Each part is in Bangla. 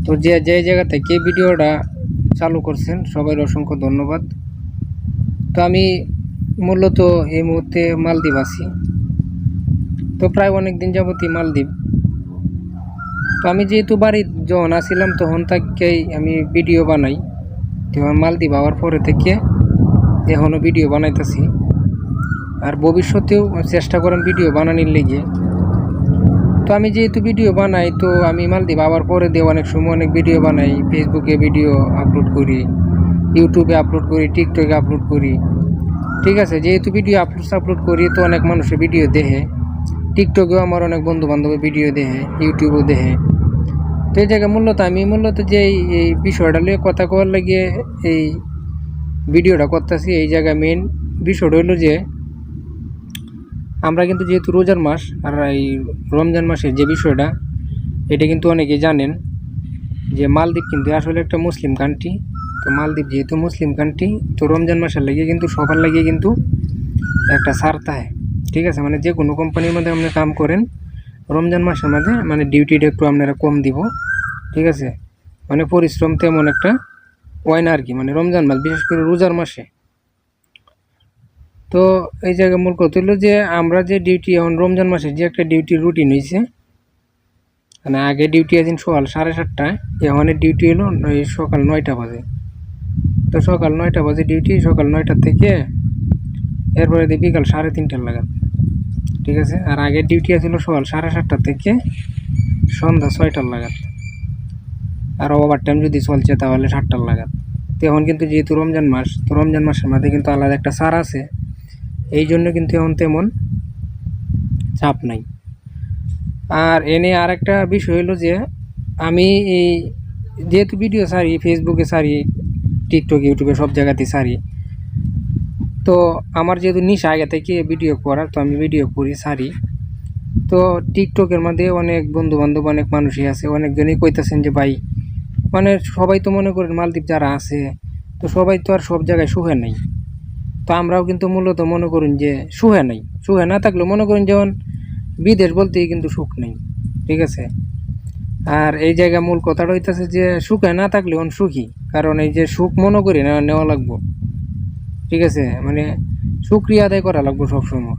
তো যে যে জায়গা থেকে ভিডিওটা চালু করছেন সবাই অসংখ্য ধন্যবাদ। তো আমি মূলত এই মুহূর্তে মালদ্বীপ আছি। তো প্রায় অনেক দিন যাবতই মালদ্বীপ। তো আমি যেহেতু বাড়ি যখন আসছিলাম তখন থেকেই আমি ভিডিও বানাই। তো মালদ্বীপ আওয়ার পরে থেকে এখনও ভিডিও বানাইতেছি, আর ভবিষ্যতেও চেষ্টা করেন ভিডিও বানানোর লেগে। তো আমি যেহেতু ভিডিও বানাই, তো আমি মালদ্বীপ আবার পরে দিয়ে অনেক সময় অনেক ভিডিও বানাই, ফেসবুকে ভিডিও আপলোড করি, ইউটিউবে আপলোড করি, টিকটকে আপলোড করি। ঠিক আছে, যেহেতু ভিডিও আপলোড করি তো অনেক মানুষের ভিডিও দেখে, টিকটকেও আমার অনেক বন্ধু বান্ধবের ভিডিও দেখে, ইউটিউবেও দেখে। তো এই জায়গায় আমি মূলত যে এই বিষয়টা নিয়ে কথা কওয়ার লাগিয়ে এই ভিডিওটা করতেছি। এই জায়গায় মেন বিষয়টা হলো যে আমরা কিন্তু যেহেতু রোজার মাস, আর এই রমজান মাসের যে বিষয়টা এটা কিন্তু অনেকেই জানেন যে মালদ্বীপ কিন্তু আসলে একটা মুসলিম কান্ট্রি। তো মালদ্বীপ যেহেতু মুসলিম কান্ট্রি, তো রমজান মাসের লাগিয়ে কিন্তু সবার লাগিয়ে কিন্তু একটা ছাড় থাকে। ঠিক আছে, মানে যে কোনো কোম্পানির মধ্যে আপনি কাম করেন রমজান মাসের মধ্যে মানে ডিউটিটা একটু আপনারা কম দিব। ঠিক আছে, মানে পরিশ্রম তেমন একটা হয় না আর কি, মানে রমজান মাস বিশেষ করে রোজার মাসে। তো এই জায়গায় মূল কথা হলো যে আমরা যে ডিউটি এখন রমজান মাসে যে একটা ডিউটির রুটিন হয়েছে, মানে আগে ডিউটি আছে সকাল 7:30টায়, এখন ডিউটি হলো সকাল 9টা বাজে। তো সকাল 9টা বাজে ডিউটি, সকাল 9টা থেকে এরপরে দিয়ে বিকাল 3:30 লাগাত। ঠিক আছে, আর আগের ডিউটি আছিল সকাল 7:30 থেকে সন্ধ্যা 6টার লাগাত, আর ওভার টাইম যদি চলছে তাহলে 7টার লাগাত। তো এখন কিন্তু যেহেতু রমজান মাস, তো রমজান মাসের মধ্যে কিন্তু আলাদা একটা ছাড় আছে, এই জন্য কিন্তু এখন তেমন চাপ নাই। আর এনে আর একটা বিষয় হলো যে আমি এই যেহেতু ভিডিও ছাড়ি, ফেসবুকে ছাড়ি, টিকটক, ইউটিউবে সব জায়গাতেই ছাড়ি, তো আমার যেহেতু নিশা আগে থেকে ভিডিও করার, তো আমি ভিডিও করি ছাড়ি। তো টিকটকের মধ্যে অনেক বন্ধু বান্ধব অনেক মানুষই আছে, অনেকজনই কইতেছেন যে ভাই, মানে সবাই তো মনে করেন মালদ্বীপ যারা আছে তো সবাই তো আর সব জায়গায় সুখে নাই। তো আমরাও কিন্তু মূলত মনে করুন যে সুখে নাই, সুখে না থাকলেও মনে করুন যেমন বিদেশ বলতেই কিন্তু সুখ নেই। ঠিক আছে, আর এই জায়গায় মূল কথাটা হইতেছে যে সুখে না থাকলে সুখী, কারণ এই যে সুখ মনে করি নেওয়া লাগবো। ঠিক আছে, মানে শুকরিয়া আদায় করা লাগবো সবসময়।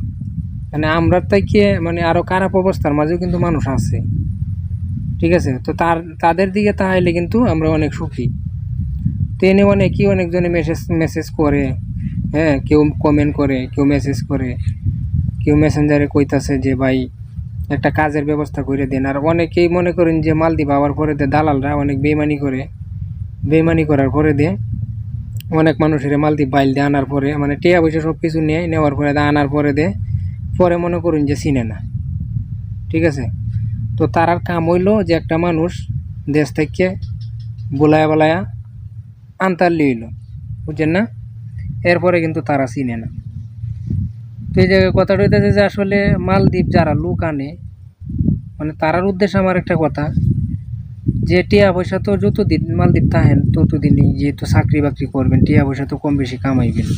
মানে আমরা থেকে মানে আরো খারাপ অবস্থার মাঝেও কিন্তু মানুষ আছে। ঠিক আছে, তো তাদের দিকে তাকাইলে কিন্তু আমরা অনেক সুখী। তো এনে অনেকজনে মেসেজ করে, হ্যাঁ, কেউ কমেন্ট করে, কেউ মেসেজ করে, কেউ মেসেঞ্জারে কইতাছে যে ভাই একটা কাজের ব্যবস্থা করে দেন। আর অনেকেই মনে করেন যে মালদ্বীপ আবার পরে দে দালালরা অনেক বেইমানি করে, বেইমানি করার পরে দে অনেক মানুষের মালদ্বীপ বাইল দিয়ে আনার পরে, মানে টিয়া পয়সা সব কিছু নিয়ে নেওয়ার পরে আনার পরে দে পরে মনে করুন যে চিনে না। ঠিক আছে, তো তারার কাম হইলো যে একটা মানুষ দেশ থেকে বলায়া আনতার লিইল, বুঝছেন না, এরপরে কিন্তু তারা চিনে না। তো এই জায়গায় কথাটা হইতেছে যে আসলে মালদ্বীপ যারা লোক আনে, মানে তারার উদ্দেশ্যে আমার একটা কথা, যে টিয়া পয়সা তো যতদিন মালদ্বীপ থাকেন ততদিনই যেহেতু চাকরি বাকরি করবেন, টিয়া পয়সা তো কম বেশি কামাইবেন।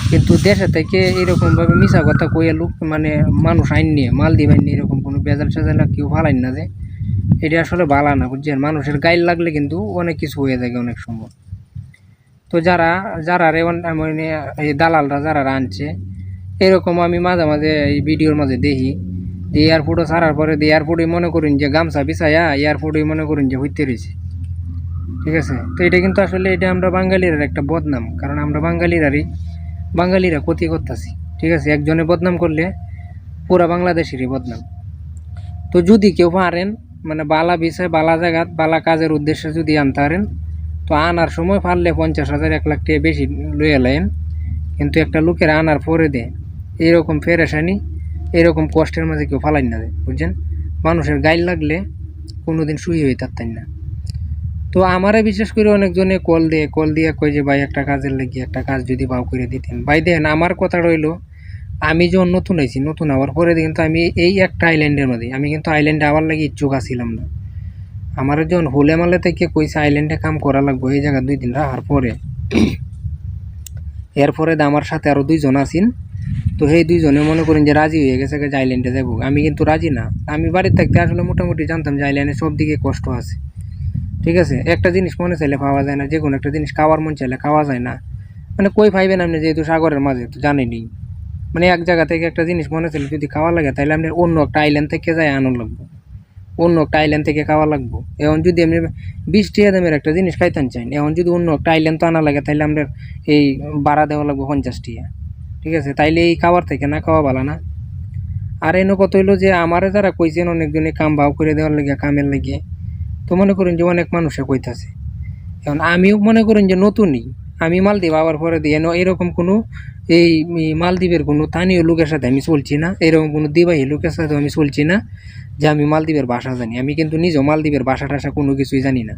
কিন্তু দেশে থেকে এরকমভাবে মিশা কথা কইয়া লোক মানে মানুষ আইন নিয়ে মালদ্বীপ আইন নিয়ে এরকম কোনো বেজাল সেজাল কেউ ভালাইন না, যে এটা আসলে ভালো না, বুঝছেন। মানুষের গাইল লাগলে কিন্তু অনেক কিছু হয়ে যায় অনেক সময়। তো যারা মানে এই দালালরা যারা আনছে, এরকম আমি মাঝে মাঝে এই ভিডিওর মাঝে দেখি যে এয়ারপোর্টও ছাড়ার পরে এয়ারপোর্টে মনে করুন যে গামছা বিছাইয়া এয়ারপোর্টে মনে করুন যে হইতে রয়েছে। ঠিক আছে, তো এটা কিন্তু আসলে এটা আমরা বাঙালির একটা বদনাম, কারণ আমরা বাঙালিরা ক্ষতি করতেছি। ঠিক আছে, একজনে বদনাম করলে পুরা বাংলাদেশেরই বদনাম। তো যদি কেউ পারেন মানে বালা বিষয় বালা জায়গা বালা কাজের উদ্দেশ্যে যদি আনতে পারেন, তো আনার সময় পারলে 50,000 1 লাখ টাকা বেশি লইয়া লাইন, কিন্তু একটা লোকের আনার পরে দে এরকম ফেরেশানি এরকম কষ্টের মাঝে কেউ ফালাই না দেয়, বুঝছেন। মানুষের গাইল লাগলে কোনোদিন শুয়ে হয়ে থাকতেন না। তো আমারে বিশেষ করে অনেকজনে কল দিয়ে কয় যে ভাই একটা কাজের লাগিয়ে একটা কাজ যদি পাও করে দিতেন। ভাই দেখেন, আমার কথা রইলো, আমি যখন নতুন আইছি, নতুন হওয়ার পরে কিন্তু আমি এই একটা আইল্যান্ডের মধ্যে আমি কিন্তু আইল্যান্ডে আবার লাগে ইচ্ছুক আসছিলাম না। আমার যখন হোলে মালে থেকে কইছে আইল্যান্ডে কাম করা লাগবো এই জায়গা 2 দিন রাখার পরে, এরপরে আমার সাথে আরো 2জন আছেন। তো সেই 2জনে মনে করেন যে রাজি হয়ে গেছে যে আইল্যান্ডে যাবো। আমি কিন্তু রাজি না। আমি বাড়ির থাকতে আসলে মোটামুটি জানতাম যে আইল্যান্ডে সব দিকে কষ্ট আছে, ঠিক আছে, একটা জিনিস মনে চাইলে পাওয়া যায় না, যে কোনো একটা জিনিস খাওয়ার মন চাইলে খাওয়া যায় না। মানে কই পাইবেন আপনি, যেহেতু সাগরের মাঝে তো জানেনই। মানে এক জায়গা থেকে একটা জিনিস মনে চাইলে যদি খাওয়া লাগে, তাহলে আপনার অন্য একটা আইল্যান্ড থেকে যায় আনন্দ লাগবে, অন্য একটা আইল্যান্ড থেকে খাওয়া লাগবো। এখন যদি আপনি 20 টাকা দামের একটা জিনিস খাইতেন চান, এখন যদি অন্য একটা আইল্যান্ড তো আনা লাগে, তাহলে আপনার এই ভাড়া দেওয়া লাগবে 50 টাকা। ঠিক আছে, তাইলে এই খাওয়ার থেকে না খাওয়া ভালো না। আর এনে কত হইলো যে আমারে যারা কইছেন অনেকজনে কাম ভাও করে দেওয়ার লাগে, কামের লাগে, তো মনে করেন যে অনেক মানুষে কইতাছে। এখন আমিও মনে করেন যে নতুনই, আমি মালদ্বীপ আবার পরে দিয়ে এরকম কোনো এই মালদ্বীপের কোনো স্থানীয় লোকের সাথে আমি চলছি না, এরকম কোনো দিবাহী লোকের সাথে আমি চলছি না যে আমি মালদ্বীপের ভাষা জানি। আমি কিন্তু নিজেও মালদ্বীপের ভাষা টাষা কোনো কিছুই জানি না।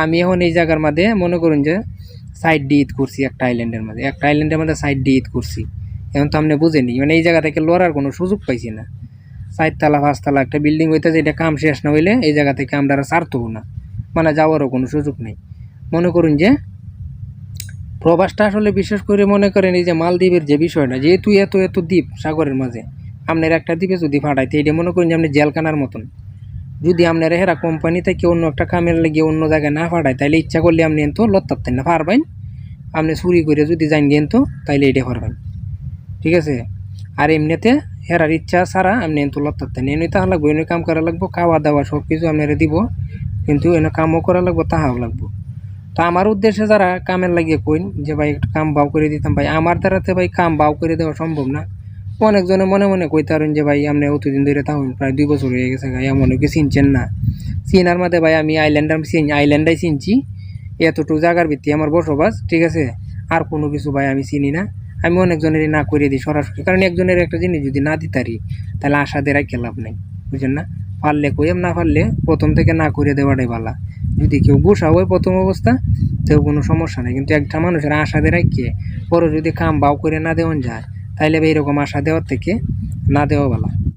আমি এখন এই জায়গার মধ্যে মনে করুন যে সাইড দিয়ে ঈদ করছি, একটা আইল্যান্ডের মধ্যে, একটা আইল্যান্ডের মধ্যে সাইড দিয়ে ঈদ করছি। এখন তো আপনি বুঝেনি, মানে এই জায়গা থেকে লড়ার কোনো সুযোগ পাইছি না। 4 তলা 5 তলা একটা বিল্ডিং হইতেছে, এটা কাম শেষ না হইলে এই জায়গা থেকে আমরা ছাড়তেও না, মানে যাওয়ারও কোনো সুযোগ নেই। মনে করুন যে প্রবাসটা আসলে বিশেষ করে মনে করেন এই যে মালদ্বীপের যে বিষয়টা, যেহেতু এত এত দ্বীপ সাগরের মাঝে, আপনার একটা দ্বীপে যদি ফাটাইতে, এটা মনে করেন যে আপনি জেলখানার মতন। যদি আপনার হেরা কোম্পানি থেকে অন্য একটা কামের লেগে অন্য জায়গায় না ফাটায়, তাহলে ইচ্ছা করলে আপনি এনতো লড়তারতেন না, পারবেন। আপনি চুরি করে যদি যান গেন তো, তাইলে এটা পারবেন। ঠিক আছে, আর এমনিতে হেরার ইচ্ছা ছাড়া আপনি এনতো লড়তারতেন, এনে তাহা লাগবো, এনে কাম করা লাগবো, খাওয়া দাওয়া সব কিছু আপনারা দিব, কিন্তু এনে কামও করা লাগবো, তাহাও লাগবো। তো আমার উদ্দেশ্যে যারা কামের লাগিয়ে কইন যে ভাই একটু কাম বাউ করে দিতাম, ভাই আমার দ্বারাতে ভাই কাম বাউ করে দেওয়া সম্ভব না। অনেকজনে মনে মনে কইতারেন যে ভাই আপনি অতদিন ধরে থাকুন, প্রায় 2 বছর হয়ে গেছে, ভাই এমন কি চিনছেন না। চিনার মধ্যে ভাই আমি আইল্যান্ডাই চিনছি, এতটুকু জায়গার ভিত্তি আমার বসবাস। ঠিক আছে, আর কোনো কিছু ভাই আমি চিনি না। আমি অনেকজনেরই না করে দিই সরাসরি, কারণ একজনের একটা জিনিস যদি না দিতারি, তাহলে আশা দিয়ে রাখতে লাভ নেই, বুঝছেন না। পারলে কইম, না পারলে প্রথম থেকে না করে দেওয়াটাই ভালো। যদি কেউ গোসা হয় প্রথম অবস্থা, তেও কোনো সমস্যা নেই, কিন্তু একটা মানুষের আশা দিয়ে রাখিয়ে পরে যদি কাম বাউ করে না দেওয়ান যায়, তাইলে এরকম আশা দেওয়ার থেকে না দেওয়া ভালো।